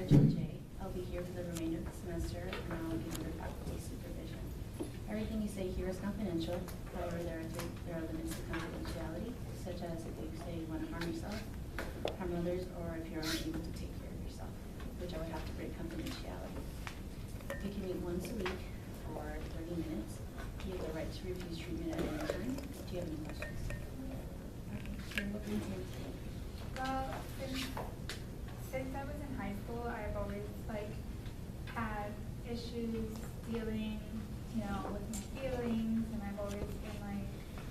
Rachel J. I'll be here for the remainder of the semester, and I'll be under faculty supervision. Everything you say here is confidential. However, there are limits to confidentiality, such as if you say you want to harm yourself, harm others, or if you're unable to take care of yourself, which I would have to break confidentiality. You can meet once a week for 30 minutes. You have the right to refuse treatment at any time. Do you have any questions? Okay, what can you say today? Well, since I was in high school, I've always had issues dealing, with my feelings, and I've always been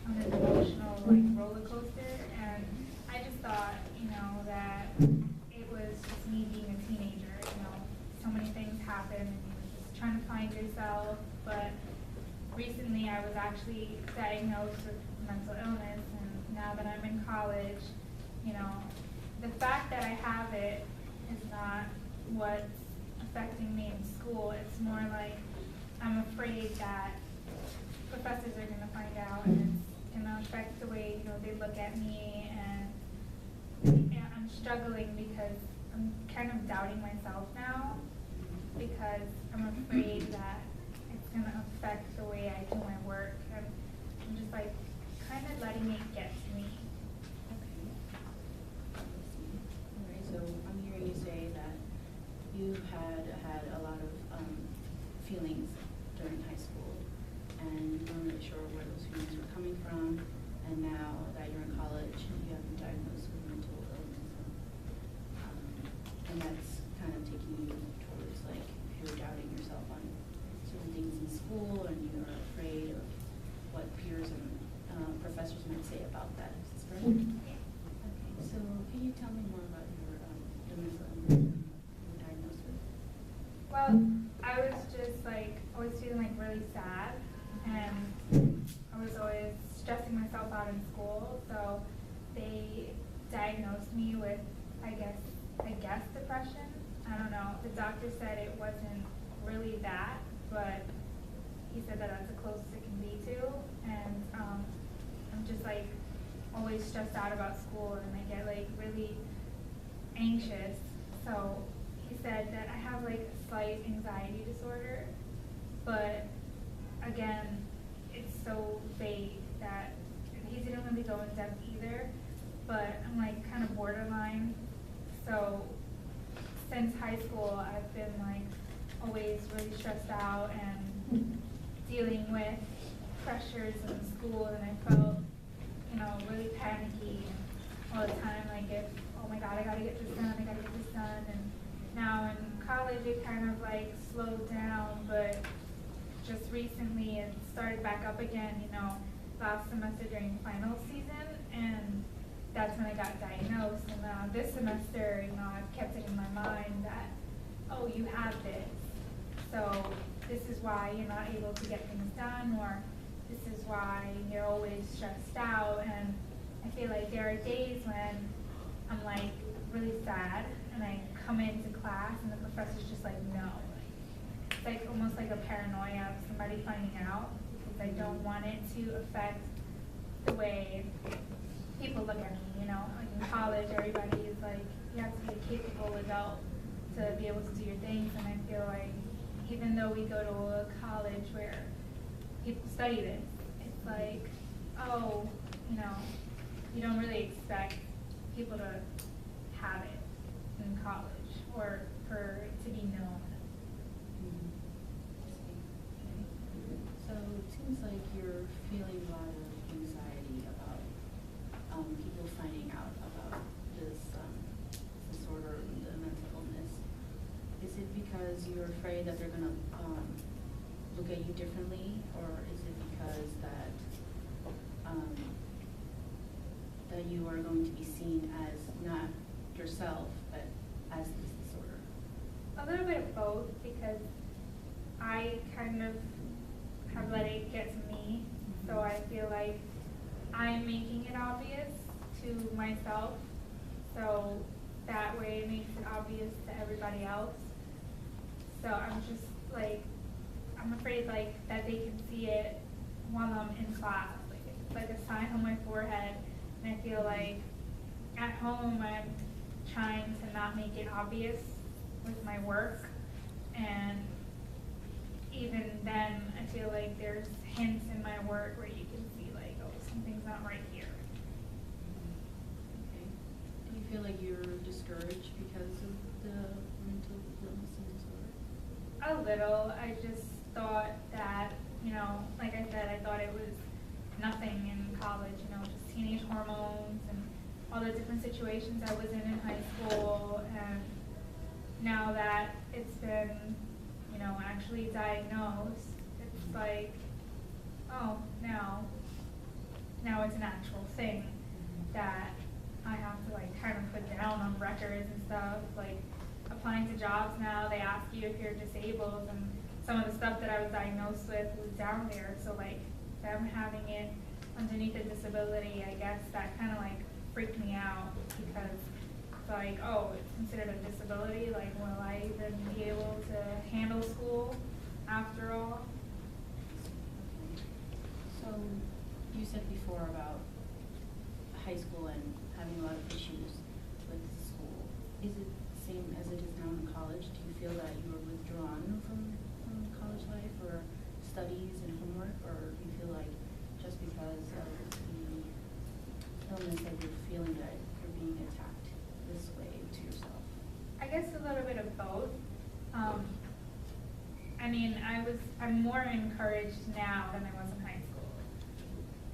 on an emotional roller coaster. And I just thought, that it was just me being a teenager. So many things happen, and you're just trying to find yourself. But recently, I was actually diagnosed with mental illness, and now that I'm in college, the fact that I have it is not what's affecting me in school. It's more like I'm afraid that professors are going to find out, and it's going to affect the way they look at me, and I'm struggling because I'm kind of doubting myself now because I'm afraid that it's going to affect the way I do my work, and I'm just kind of letting it get to me. So I'm hearing you say that you had a lot of feelings during high school, and you weren't really sure where those feelings were coming from, and now that you're in college, you have been diagnosed with mental illness, and that's kind of taking you towards you're doubting yourself on certain things in school, and you're afraid of what peers and professors might say about that. Is this correct? Yeah. Okay, so can you tell me more about your mental illness you were diagnosed with? Well, I was just always feeling really sad, and I was always stressing myself out in school. So they diagnosed me with, I guess depression. I don't know. The doctor said it wasn't really that, but he said that that's the closest it can be to. And I'm just always stressed out about school, and I get really anxious. So he said that I have a slight anxiety disorder, but again, it's so vague that he didn't really go in depth either, but I'm kind of borderline. So since high school, I've been always really stressed out and dealing with pressures in school, and I felt really panicky all the time, if, oh my god, I gotta get this done, and now in college it kind of slowed down, but just recently it started back up again, last semester during final season, and that's when I got diagnosed. And this semester, I've kept it in my mind that, oh, you have this, so this is why you're not able to get things done, or this is why you're always stressed out. And I feel there are days when I'm really sad, and I come into class and the professor's just no. It's almost like a paranoia of somebody finding out, because I don't want it to affect the way people look at me, in college everybody is you have to be a capable adult to be able to do your things, and I feel even though we go to a college where people study this, it's oh, you don't really expect people to have it in college or for it to be known. So it seems like you're feeling a lot of anxiety about people finding out about this disorder, the mental illness. Is it because you're afraid that they're going to look at you differently, or is it because that you are going to be seen as not yourself, but as this disorder? A little bit of both, because I kind of have let it get to me, so I feel I'm making it obvious to myself, so that way it makes it obvious to everybody else. So I'm just I'm afraid that they can see it while I'm in class, it's a sign on my forehead, and I feel at home I'm trying to not make it obvious with my work, and even then, I feel like there's hints in my work where you can see like, oh, something's not right here. Okay. Do you feel like you're discouraged because of the mental illness and disorder? A little. I just thought that, like I said, I thought it was nothing in college, just teenage hormones and all the different situations I was in high school. And now that it's been, actually diagnosed, it's like, oh, now it's an actual thing that I have to like kind of put down on records and stuff. Like applying to jobs now, they ask you if you're disabled, and some of the stuff that I was diagnosed with was down there. So like them having it underneath a disability, I guess that kind of like freaked me out, because it's like, oh, it's considered a disability. Like, will I even be able to handle school after all? So you said before about high school and having a lot of issues with school. Is it the same as it is now in college? Do you feel that you were withdrawn from college life or studies and homework, or do you feel like just because of the illness that you're feeling that you're being attacked this way to yourself? I guess a little bit of both. I'm more encouraged now than I was in high school.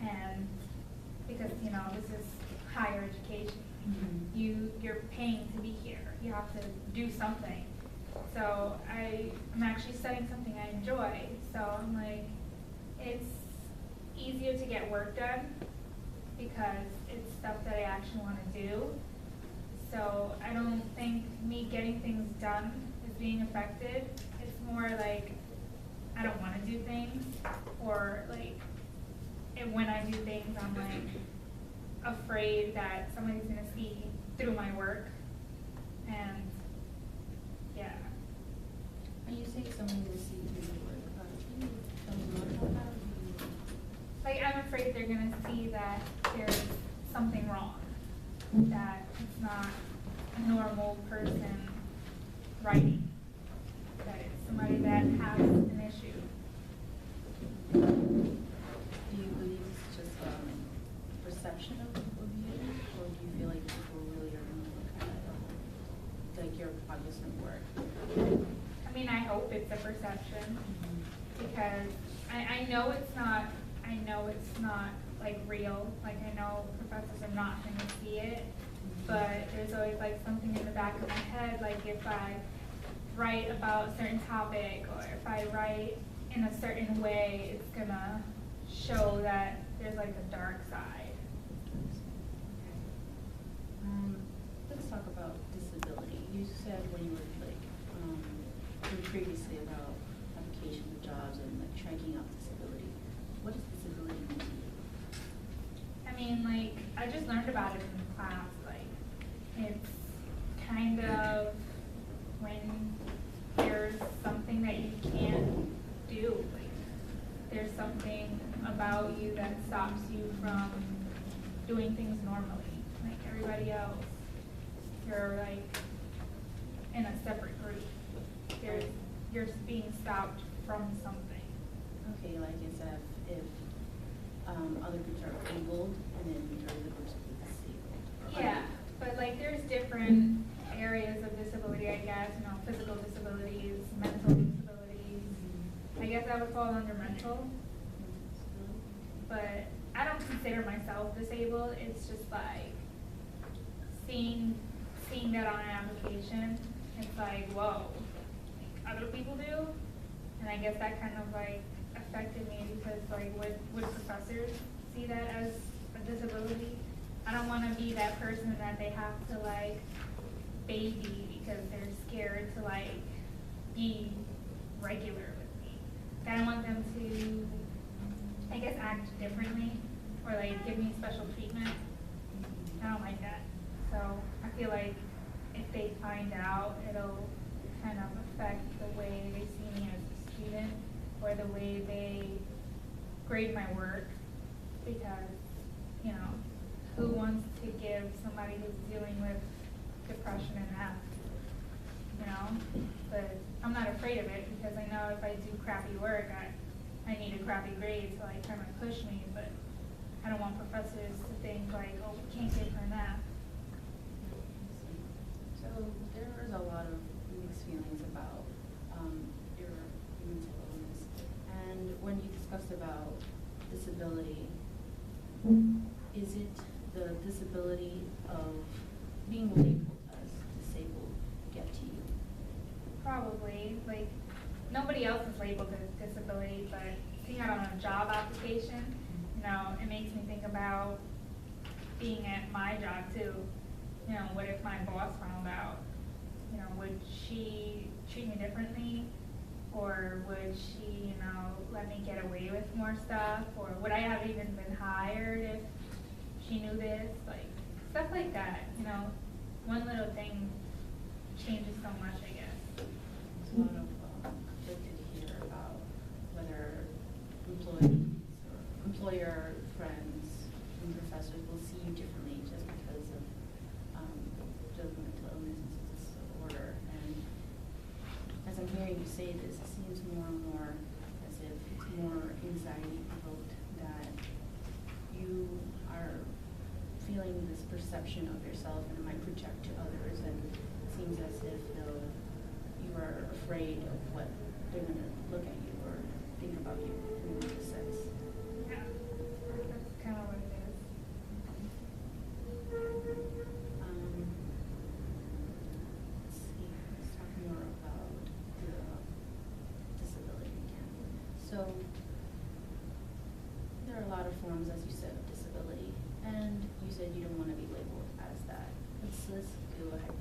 And because, this is higher education. Mm-hmm. You're paying to be here. You have to do something. So I'm actually studying something I enjoy. So I'm like, it's easier to get work done because it's stuff that I actually want to do. So I don't think me getting things done is being affected. It's more like I don't want to do things, or like when I do things, I'm like afraid that somebody's gonna see through my work, and yeah. When you say someone will see through your work, can you tell me more about that? Like, I'm afraid they're gonna see that there's something wrong, that it's not a normal person writing, that it's somebody that has an issue. Do you believe it's just perception of you, or do you feel like people really are going to look at it like your cognizant work? I hope it's a perception, because I know it's not like real. Like, I know professors are not going to see it, but there's always like something in the back of my head, like if I write about a certain topic, or if I write in a certain way, it's gonna show that there's like a dark side. Let's talk about disability. You said when you were previously about application for jobs and like striking out disability. What does disability mean to you? I just learned about it in class. Like, it's kind of when there's something that you can't do. Like, there's something about you that stops you from doing things normally. Like everybody else, you're like in a separate group. You're being stopped from something. Okay, like as if other groups are abled, and then there are the groups of disabled. Yeah, but like there's different areas of disability, I guess. Physical disabilities, mental disabilities. I guess I would fall under mental. But I don't consider myself disabled. It's just like seeing that on an application. It's like, whoa, like other people do, and I guess that kind of like affected me, because like would professors see that as a disability? I don't want to be that person that they have to like baby because they're scared to like be regular with me. I don't want them to, I guess, act differently or like give me special treatment. I don't like that. So I feel like if they find out, it'll kind of affect the way they see me as a student, or the way they grade my work, because, who wants to give somebody who's dealing with depression an F? you know? But I'm not afraid of it because I know if I do crappy work, I need a crappy grade, so like trying to push me, but I don't want professors to think like, oh, we can't give her math. So there is a lot of mixed feelings about your mental illness. And when you discussed about disability, is it the disability of being labeled as disabled get to you? Probably, like, nobody else is labeled as disability, but seeing it on a job application, you know, it makes me think about being at my job too. You know, what if my boss found out? You know, would she treat me differently? Or would she, you know, let me get away with more stuff? Or would I have even been hired if she knew this? Like, stuff like that, you know. One little thing changes so much, I guess. There's a lot of conflicted here about whether employees or employer friends and professors will see you differently just because of the mental illness disorder. And as I'm hearing you say this, it seems more and more as if it's more anxiety provoked, that you are feeling this perception of yourself and it might project to others, and it seems as if you are afraid of what they're going to look at you or think about you in a sense. Yeah, that's kind of what it is. Let's see, let's talk more about the disability again. So there are a lot of forms, as you said, of disability, and you said you don't want to be labeled as that. Let's go ahead